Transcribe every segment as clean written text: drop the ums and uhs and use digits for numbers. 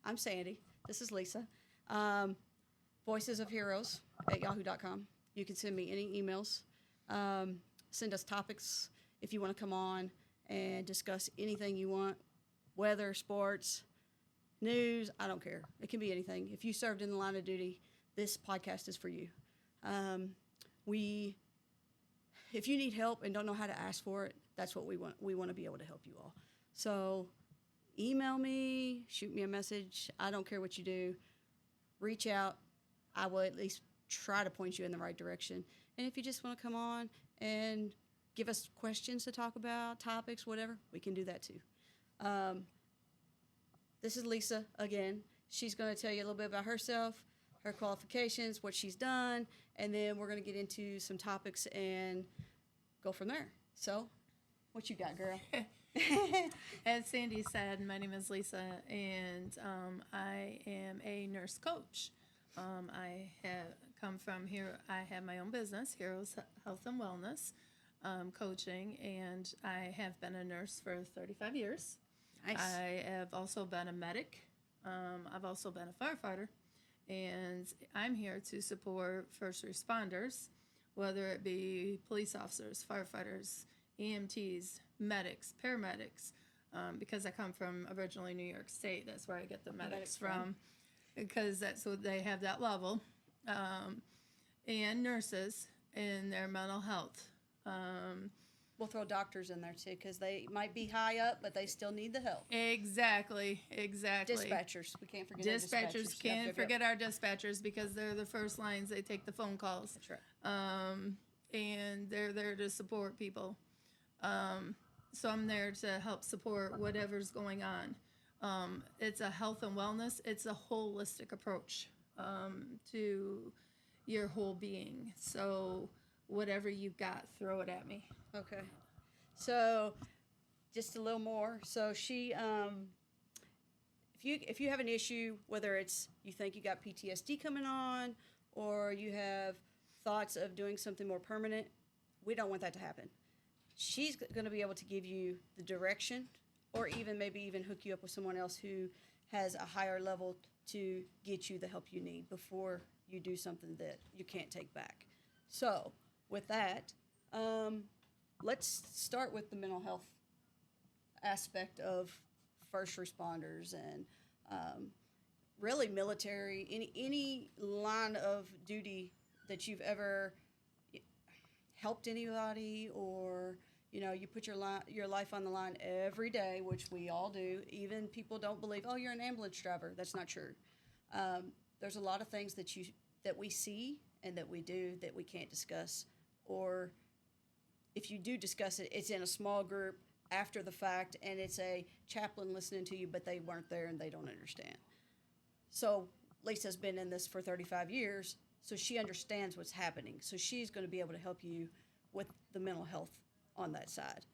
I'm Sandy. This is Lisa. Voices of Heroes at yahoo.com. You can send me any emails. Send us topics if you want to come on and discuss anything you want, weather, sports, news, I don't care. It can be anything. If you served in the line of duty, this podcast is for you. If you need help and don't know how to ask for it, that's what we want. We want to be able to help you all. So email me, shoot me a message. I don't care what you do. Reach out. I will at least try to point you in the right direction. And if you just want to come on and give us questions to talk about, topics, whatever, we can do that too. This is Lisa again. She's going to tell you a little bit about herself, her qualifications, what she's done, and then we're going to get into some topics and go from there. So, what you got, girl? As Sandy said, my name is Lisa, and I am a nurse coach. I have come from here. I have my own business, Heroes Health and Wellness Coaching, and I have been a nurse for 35 years. Nice. I have also been a medic. I've also been a firefighter, and I'm here to support first responders, whether it be police officers, firefighters, EMTs, medics, paramedics, because I come from originally New York State. That's where I get the medics from, because that's what they have that level, and nurses in their mental health. We'll throw doctors in there too, because they might be high up, but they still need the help. Exactly. Dispatchers, we can't forget Dispatchers, Yep, can't yep. forget our dispatchers, because they're the first lines. They take the phone calls. That's right. And they're there to support people. So I'm there to help support whatever's going on. It's a health and wellness. It's a holistic approach to your whole being. So whatever you got, throw it at me. Okay. So, just a little more. So she, if you have an issue, whether it's you think you got PTSD coming on, or you have thoughts of doing something more permanent, we don't want that to happen. She's going to be able to give you the direction, or maybe even hook you up with someone else who has a higher level to get you the help you need before you do something that you can't take back. So, with that, let's start with the mental health aspect of first responders and really military, any line of duty that you've ever helped anybody, or you put your life on the line every day, which we all do. Even people don't believe, oh, you're an ambulance driver. That's not true. There's a lot of things that we see and that we do that we can't discuss, or if you do discuss it, it's in a small group after the fact, and it's a chaplain listening to you, but they weren't there and they don't understand. So Lisa's been in this for 35 years, so she understands what's happening. So she's going to be able to help you with the mental health on that side.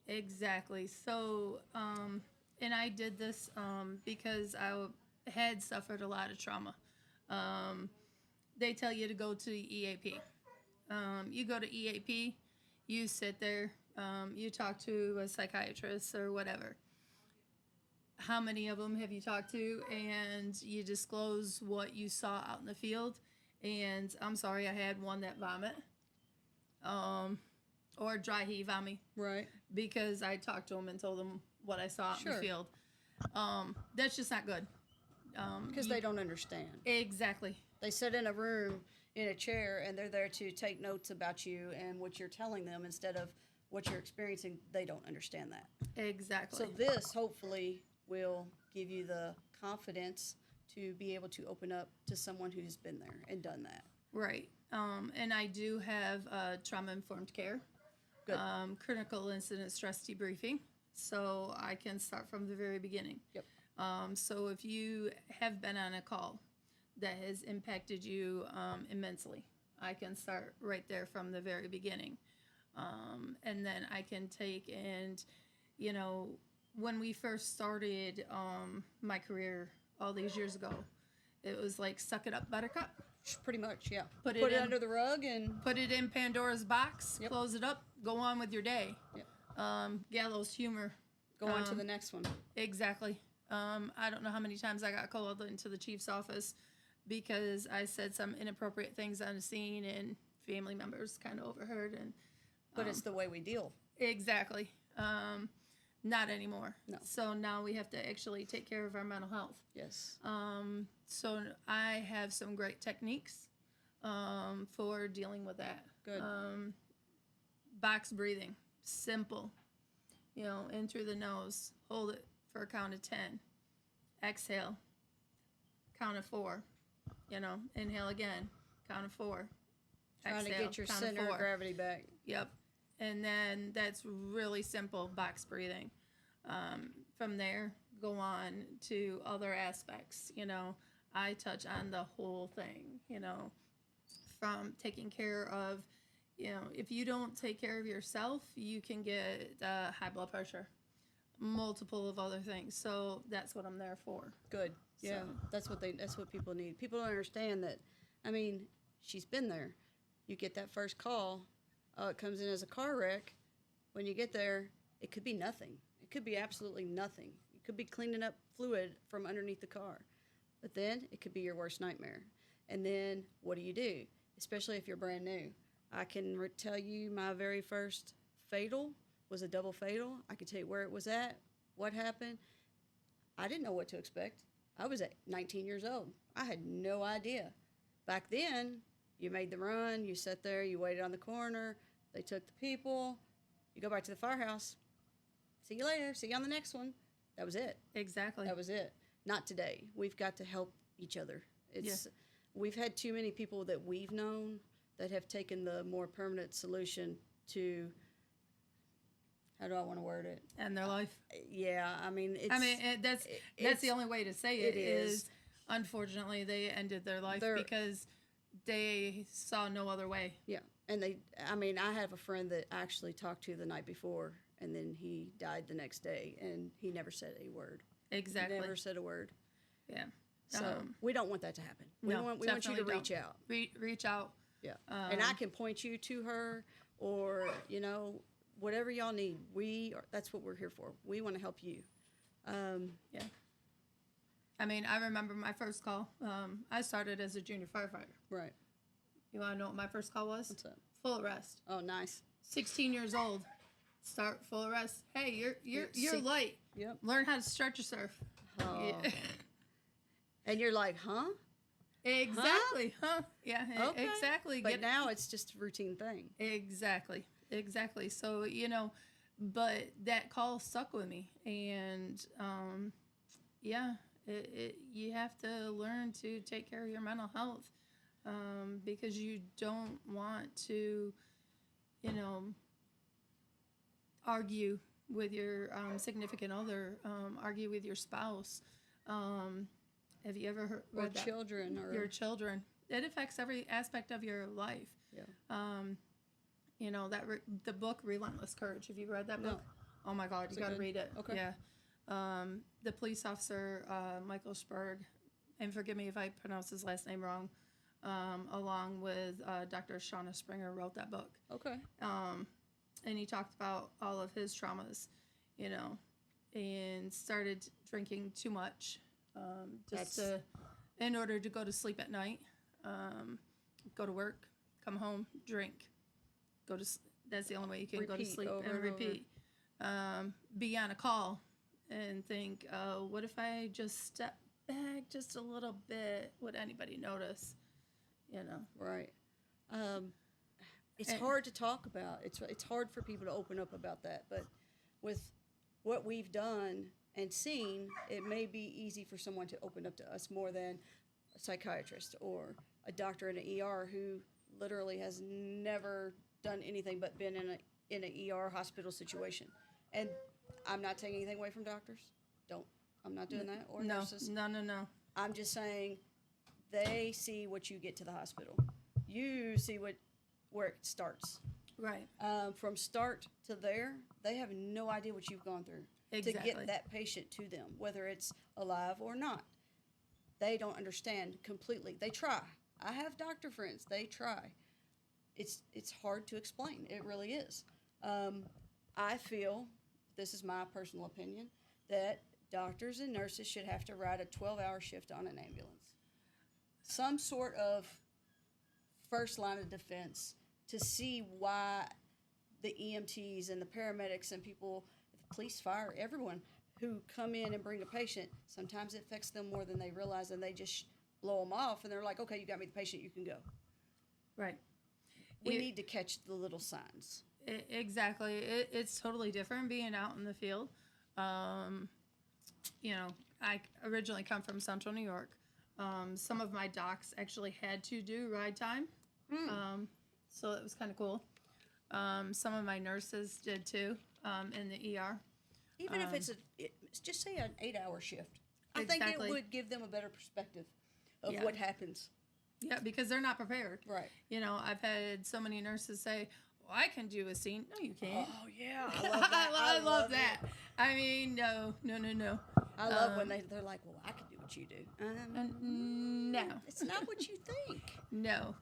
Exactly. So, and I did this because I had suffered a lot of trauma. They tell you to go to EAP. You go to EAP, you sit there, you talk to a psychiatrist or whatever. How many of them have you talked to? And you disclose what you saw out in the field. And I'm sorry, I had one that vomit. Or dry heave on me. Right. Because I talked to them and told them what I saw out in the field. That's just not good. Because they don't understand. Exactly. They sit in a room, in a chair, and they're there to take notes about you and what you're telling them instead of what you're experiencing. They don't understand that. Exactly. So this, hopefully, will give you the confidence to be able to open up to someone who's been there and done that. Right. And I do have trauma-informed care. Good. Critical incident stress debriefing. So I can start from the very beginning. Yep. So if you have been on a call that has impacted you immensely, I can start right there from the very beginning. And then I can take and, when we first started my career all these years ago, it was like, suck it up, buttercup. Pretty much, yeah. Put it it under the rug and... Put it in Pandora's box, Yep. Close it up, go on with your day. Yep. Gallows humor. Go on to the next one. Exactly. I don't know how many times I got called into the chief's office because I said some inappropriate things on the scene, and family members kind of overheard. And But it's the way we deal. exactly, not anymore. No. So now we have to actually take care of our mental health. Yes. So I have some great techniques for dealing with that. Good. Box breathing, simple. You know, in through the nose, hold it for a count of 10. Exhale, count of 4. You know, inhale again, count of 4. Trying Exhale, to get your count of center of 4. gravity back. Yep. And then that's really simple box breathing. From there, go on to other aspects. You know, I touch on the whole thing, you know, from taking care of, you know, if you don't take care of yourself, you can get high blood pressure, multiple of other things. So that's what I'm there for. Good. Yeah. So- That's what people need. People don't understand that. I mean, she's been there. You get that first call. Oh, it comes in as a car wreck. When you get there, it could be nothing. It could be absolutely nothing. It could be cleaning up fluid from underneath the car. But then it could be your worst nightmare. And then what do? Especially if you're brand new. I can tell you my very first fatal was a double fatal. I can tell you where it was at, what happened. I didn't know what to expect. I was at 19 years old. I had no idea. Back then, you made the run, you sat there, you waited on the corner, they took the people, you go back to the firehouse. See you later, see you on the next one. That was it. Exactly. That was it. Not today. We've got to help each other. We've had too many people that we've known that have taken the more permanent solution to, how do I want to word it? And their life. Yeah, I mean, that's the only way to say it is unfortunately they ended their life because they saw no other way. Yeah, and I have a friend that I actually talked to the night before, and then he died the next day, and he never said a word. Exactly. Never said a word. Yeah. So we don't want that to happen. We want you to reach out. Reach out. Yeah. And I can point you to her, or, you know, whatever y'all need. That's what we're here for. We want to help you. Yeah. I mean, I remember my first call. I started as a junior firefighter. Right. You want to know what my first call was? What's that? Full arrest. Oh, nice. 16 years old. Start full arrest. Hey, you're light. Yep. Learn how to stretch your surf. Oh. Yeah. And you're like, huh? Exactly. Huh? Yeah. Okay. Exactly. But now it's just a routine thing. Exactly. So, you know, but that call stuck with me, and yeah, you have to learn to take care of your mental health, because you don't want to, you know, argue with your significant other, argue with your spouse. Have you ever read that? Children or your children? It affects every aspect of your life. Yeah. You know the book Relentless Courage. Have you read that book? No. Oh my God, you got to read it. Okay. Yeah. The police officer Michael Spurg, and forgive me if I pronounce his last name wrong, along with Dr. Shauna Springer wrote that book. Okay. And he talked about all of his traumas, you know, and started drinking too much, in order to go to sleep at night, go to work, come home, drink, that's the only way you can go to sleep and repeat. Be on a call and think, what if I just step back just a little bit? Would anybody notice? You know? Right. It's hard to talk about. It's hard for people to open up about that. But with what we've done and seen, it may be easy for someone to open up to us more than a psychiatrist or a doctor in an ER who literally has never done anything but been in an ER hospital situation. And I'm not taking anything away from doctors. I'm not doing that, or nurses. No. I'm just saying they see what you get to the hospital. You see where it starts. Right. From start to there, they have no idea what you've gone through to get that patient to them, whether it's alive or not. They don't understand completely. They try. I have doctor friends. They try. It's hard to explain. It really is. I feel, this is my personal opinion, that doctors and nurses should have to ride a 12-hour shift on an ambulance. Some sort of first line of defense to see why the EMTs and the paramedics and people, the police, fire, everyone who come in and bring the patient, sometimes it affects them more than they realize, and they just blow them off, and they're like, okay, you got me the patient, you can go. Right. We need to catch the little signs. Exactly. It's totally different being out in the field. You know, I originally come from Central New York. Some of my docs actually had to do ride time. So it was kind of cool. Some of my nurses did too, in the ER. Even if it's just say an 8-hour shift. I think Exactly. it would give them a better perspective of Yeah. what happens. Yeah, because they're not prepared. Right. You know, I've had so many nurses say, well, I can do a scene. No, you can't. Oh, yeah. I love that. I love that. it. I mean, no. I love when they're like, well, I can do what you do. No. It's not what you think. No.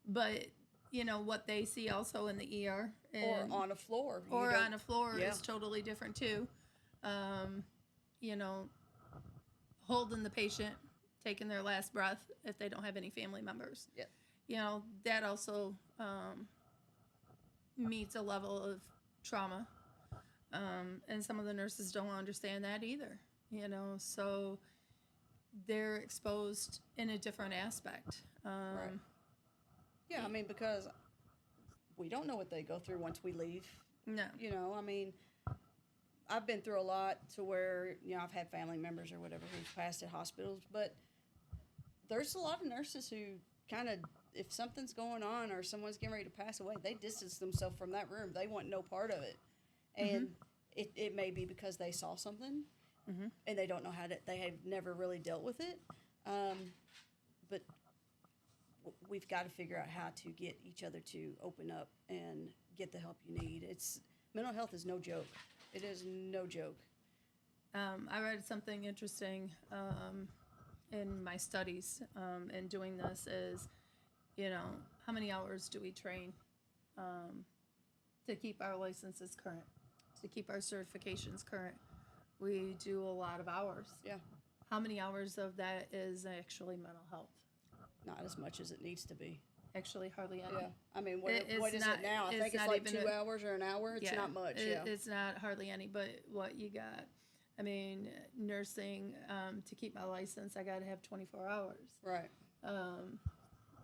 But, you know, what they see also in the ER. Or on a floor. You Or don't- on a floor yeah. is totally different too. You know, holding the patient, taking their last breath if they don't have any family members. Yeah. You know, that also meets a level of trauma. And some of the nurses don't understand that either, you know, so they're exposed in a different aspect. Right. Yeah, I mean, because we don't know what they go through once we leave. No. You know, I mean, I've been through a lot to where, you know, I've had family members or whatever who've passed at hospitals, but there's a lot of nurses who kind of, if something's going on or someone's getting ready to pass away, they distance themselves from that room. They want no part of it. And it may be because they saw something and they don't know how to, they have never really dealt with it. But we've got to figure out how to get each other to open up and get the help you need. Mental health is no joke. It is no joke. I read something interesting in my studies in doing this is, you know, how many hours do we train to keep our licenses current, to keep our certifications current? We do a lot of hours. Yeah. How many hours of that is actually mental health? Not as much as it needs to be. Actually, hardly any. Yeah. I mean, what It's is not- it now? I it's think it's not like even 2 a- hours or an hour. It's not much. Yeah. It's not hardly any, but what you got. I mean, nursing, to keep my license, I got to have 24 hours. Right.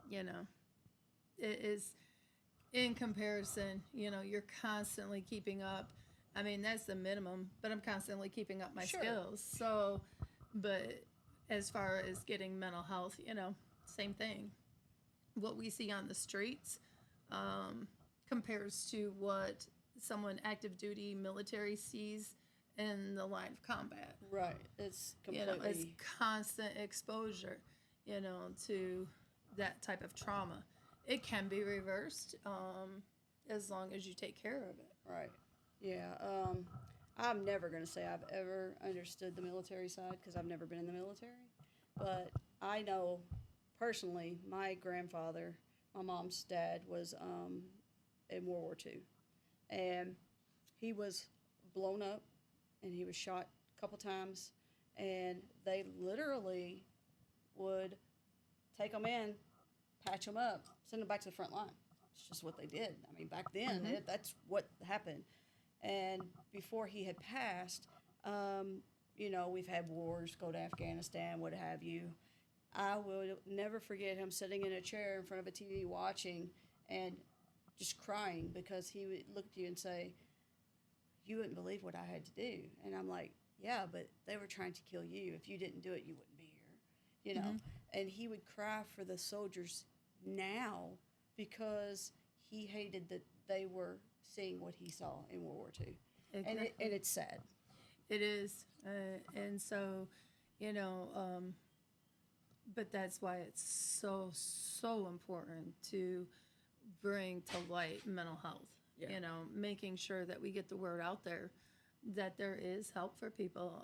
You know, it is in comparison, you know, you're constantly keeping up. I mean, that's the minimum, but I'm constantly keeping up my Sure. skills. So, but as far as getting mental health, you know, same thing. What we see on the streets compares to what someone active duty military sees in the line of combat. Right. It's You completely. know, it's constant exposure, you know, to that type of trauma. It can be reversed as long as you take care of it. Right. Yeah. I'm never going to say I've ever understood the military side because I've never been in the military. But I know personally, my grandfather, my mom's dad, was in World War II. And he was blown up and he was shot a couple times. And they literally would take them in, patch them up, send them back to the front line. It's just what they did. I mean, back then, that's what happened. And before he had passed, you know, we've had wars, go to Afghanistan, what have you. I will never forget him sitting in a chair in front of a TV watching and just crying because he would look at you and say, you wouldn't believe what I had to do. And I'm like, yeah, but they were trying to kill you. If you didn't do it, you wouldn't be here, you know. And he would cry for the soldiers now because he hated that they were seeing what he saw in World War II. Exactly. And it's sad. It is. And so, you know, but that's why it's so important to bring to light mental health. Yeah. You know, making sure that we get the word out there that there is help for people.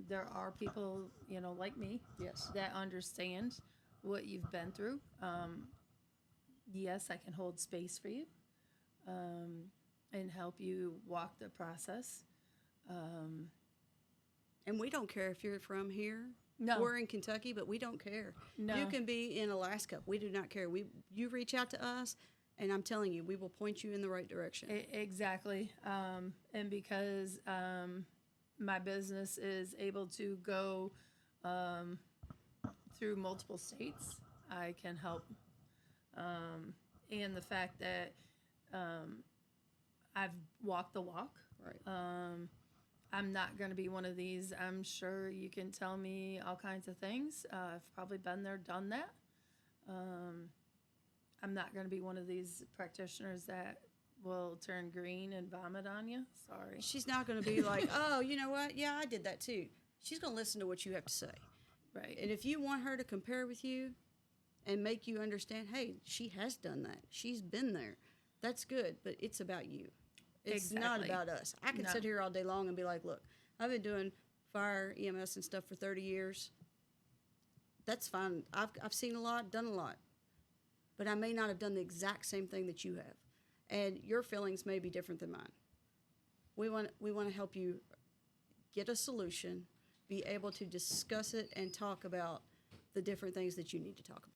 There are people, you know, like me, Yes. that understand what you've been through. Yes, I can hold space for you and help you walk the process. And we don't care if you're from here No. or in Kentucky, but we don't care. No. You can be in Alaska. We do not care. You reach out to us, and I'm telling you, we will point you in the right direction. Exactly. And because my business is able to go through multiple states, I can help. And the fact that I've walked the walk. Right. I'm not going to be one of these. I'm sure you can tell me all kinds of things. I've probably been there, done that. I'm not going to be one of these practitioners that will turn green and vomit on you. Sorry. She's not going to be like, oh, you know what? Yeah, I did that too. She's going to listen to what you have to say. Right. And if you want her to compare with you and make you understand, hey, she has done that. She's been there. That's good, but it's about you. It's not Exactly. about us. I can No. sit here all day long and be like, look, I've been doing fire, EMS, and stuff for 30 years. That's fine. I've seen a lot, done a lot. But I may not have done the exact same thing that you have. And your feelings may be different than mine. We want to help you get a solution, be able to discuss it and talk about the different things that you need to talk